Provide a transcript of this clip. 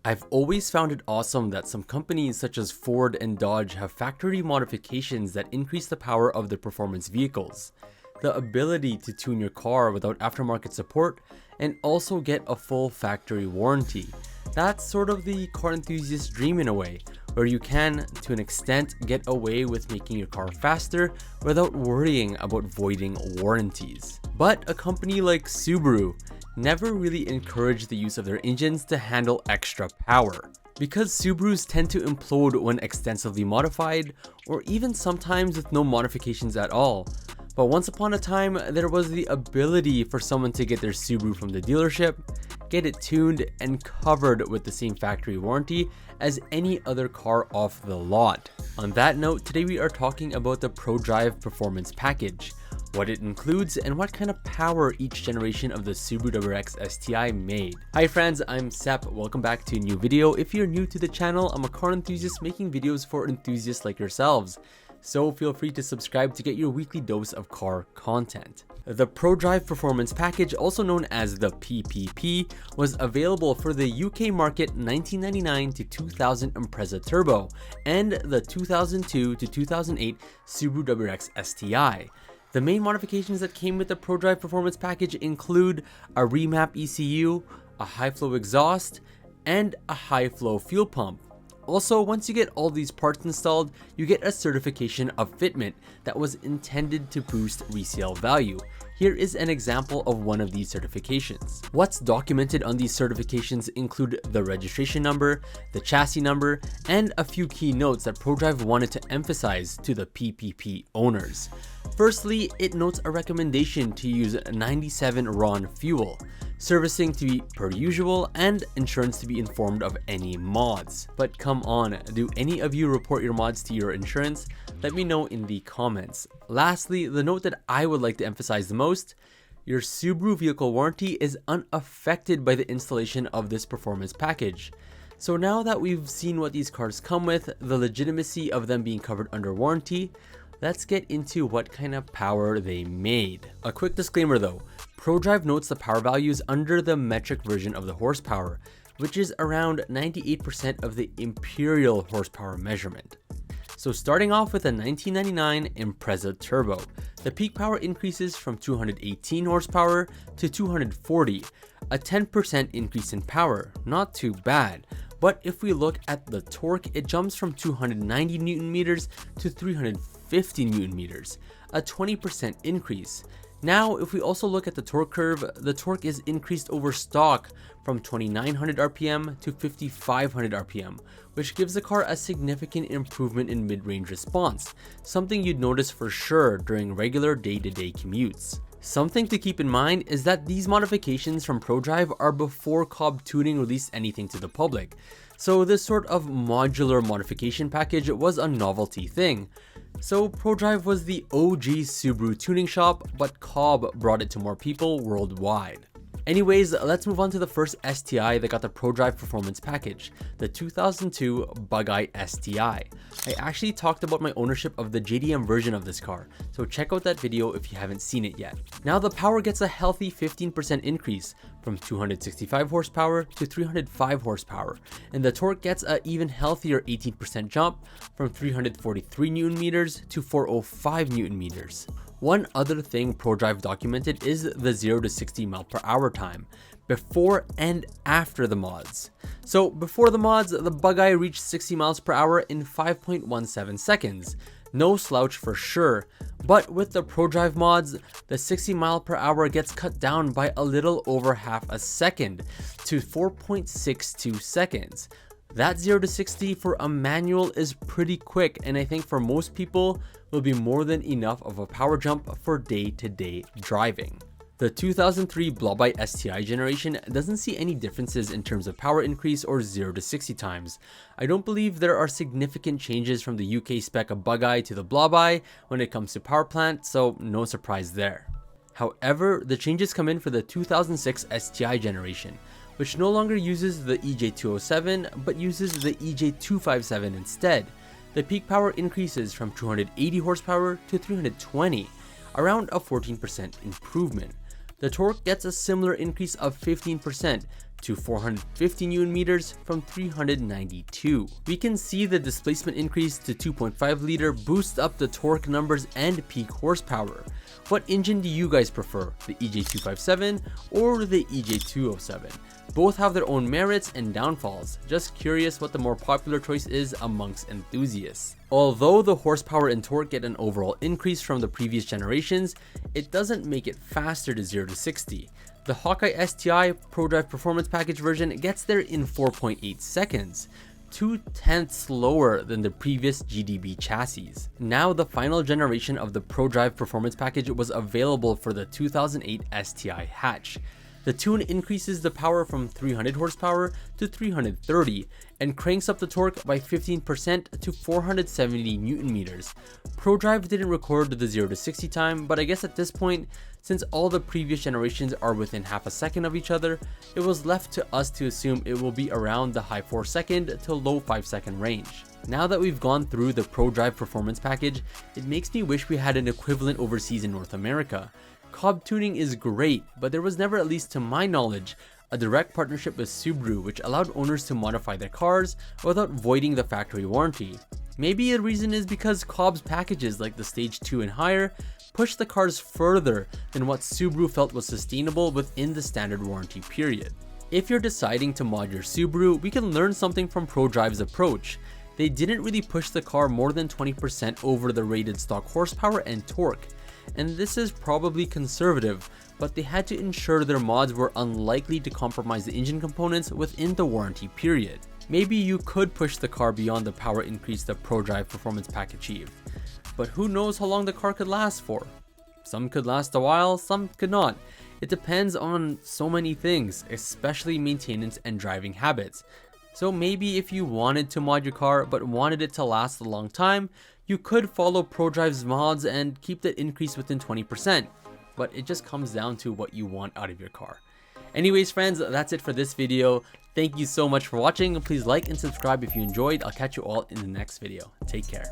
I've always found it awesome that some companies such as Ford and Dodge have factory modifications that increase the power of their performance vehicles. The ability to tune your car without aftermarket support and also get a full factory warranty. That's sort of the car enthusiast dream in a way, where you can, to an extent, get away with making your car faster without worrying about voiding warranties. But a company like Subaru never really encouraged the use of their engines to handle extra power. Because Subarus tend to implode when extensively modified, or even sometimes with no modifications at all. But once upon a time, there was the ability for someone to get their Subaru from the dealership, get it tuned and covered with the same factory warranty as any other car off the lot. On that note, today we are talking about the Prodrive Performance Package, what it includes, and what kind of power each generation of the Subaru WRX STI made. Hi friends, I'm Sepp. Welcome back to a new video. If you're new to the channel, I'm a car enthusiast making videos for enthusiasts like yourselves. So feel free to subscribe to get your weekly dose of car content. The Prodrive Performance Package, also known as the PPP, was available for the UK market 1999 to 2000 Impreza Turbo and the 2002 to 2008 Subaru WRX STI. The main modifications that came with the Prodrive Performance Package include a remap ECU, a high-flow exhaust, and a high-flow fuel pump. Also, once you get all these parts installed, you get a certification of fitment that was intended to boost resale value. Here is an example of one of these certifications. What's documented on these certifications include the registration number, the chassis number, and a few key notes that Prodrive wanted to emphasize to the PPP owners. Firstly, it notes a recommendation to use 97 RON fuel, servicing to be per usual, and insurance to be informed of any mods. But come on, do any of you report your mods to your insurance? Let me know in the comments. Lastly, the note that I would like to emphasize the most: your Subaru vehicle warranty is unaffected by the installation of this performance package. So now that we've seen what these cars come with, the legitimacy of them being covered under warranty, let's get into what kind of power they made. A quick disclaimer though, Prodrive notes the power values under the metric version of the horsepower, which is around 98% of the imperial horsepower measurement. So starting off with a 1999 Impreza Turbo, the peak power increases from 218 horsepower to 240, a 10% increase in power, not too bad. But if we look at the torque, it jumps from 290 Newton meters to 350 Newton meters, a 20% increase. Now, if we also look at the torque curve, the torque is increased over stock from 2900 RPM to 5500 RPM, which gives the car a significant improvement in mid-range response, something you'd notice for sure during regular day-to-day commutes. Something to keep in mind is that these modifications from Prodrive are before Cobb Tuning released anything to the public, so this sort of modular modification package was a novelty thing. So Prodrive was the OG Subaru tuning shop, but Cobb brought it to more people worldwide. Anyways, let's move on to the first STI that got the Prodrive Performance Package, the 2002 Buggy STI. I actually talked about my ownership of the JDM version of this car, so check out that video if you haven't seen it yet. Now the power gets a healthy 15% increase from 265 horsepower to 305 horsepower, and the torque gets an even healthier 18% jump from 343 Newton meters to 405 Newton meters. One other thing Prodrive documented is the 0 to 60 mph time, before and after the mods. So before the mods, the Buggy reached 60 mph in 5.17 seconds. No slouch for sure, but with the Prodrive mods, the 60 mph gets cut down by a little over half a second to 4.62 seconds. That 0 to 60 for a manual is pretty quick, and I think for most people will be more than enough of a power jump for day-to-day driving. The 2003 Bloby STI generation doesn't see any differences in terms of power increase or 0 to 60 times. I don't believe there are significant changes from the UK spec of Buggy to the Bloby when it comes to power plant, so no surprise there. However, the changes come in for the 2006 STI generation, which no longer uses the EJ207 but uses the EJ257 instead. The peak power increases from 280 horsepower to 320, around a 14% improvement. The torque gets a similar increase of 15% to 450 Newton meters from 392. We can see the displacement increase to 2.5 liter boost up the torque numbers and peak horsepower. What engine do you guys prefer, the EJ257 or the EJ207? Both have their own merits and downfalls. Just curious what the more popular choice is amongst enthusiasts. Although the horsepower and torque get an overall increase from the previous generations, it doesn't make it faster to 0 to 60. The Hawkeye STI Prodrive Performance Package version gets there in 4.8 seconds, 2/10 slower than the previous GDB chassis. Now the final generation of the Prodrive Performance Package was available for the 2008 STI hatch. The tune increases the power from 300 horsepower to 330 and cranks up the torque by 15% to 470 Newton meters. Prodrive didn't record the 0 to 60 time, but I guess at this point, since all the previous generations are within half a second of each other, it was left to us to assume it will be around the high 4-second to low 5-second range. Now that we've gone through the Prodrive Performance Package, it makes me wish we had an equivalent overseas in North America. Cob tuning is great, but there was never, at least to my knowledge, a direct partnership with Subaru which allowed owners to modify their cars without voiding the factory warranty. Maybe the reason is because Cobb's packages like the Stage 2 and higher push the cars further than what Subaru felt was sustainable within the standard warranty period. If you're deciding to mod your Subaru, we can learn something from Prodrive's approach. They didn't really push the car more than 20% over the rated stock horsepower and torque. And this is probably conservative, but they had to ensure their mods were unlikely to compromise the engine components within the warranty period. Maybe you could push the car beyond the power increase the Prodrive Performance Pack achieved, but who knows how long the car could last for? Some could last a while, some could not. It depends on so many things, especially maintenance and driving habits. So maybe if you wanted to mod your car but wanted it to last a long time, you could follow Prodrive's mods and keep that increase within 20%, but it just comes down to what you want out of your car. Anyways friends, that's it for this video. Thank you so much for watching. Please like and subscribe if you enjoyed. I'll catch you all in the next video. Take care.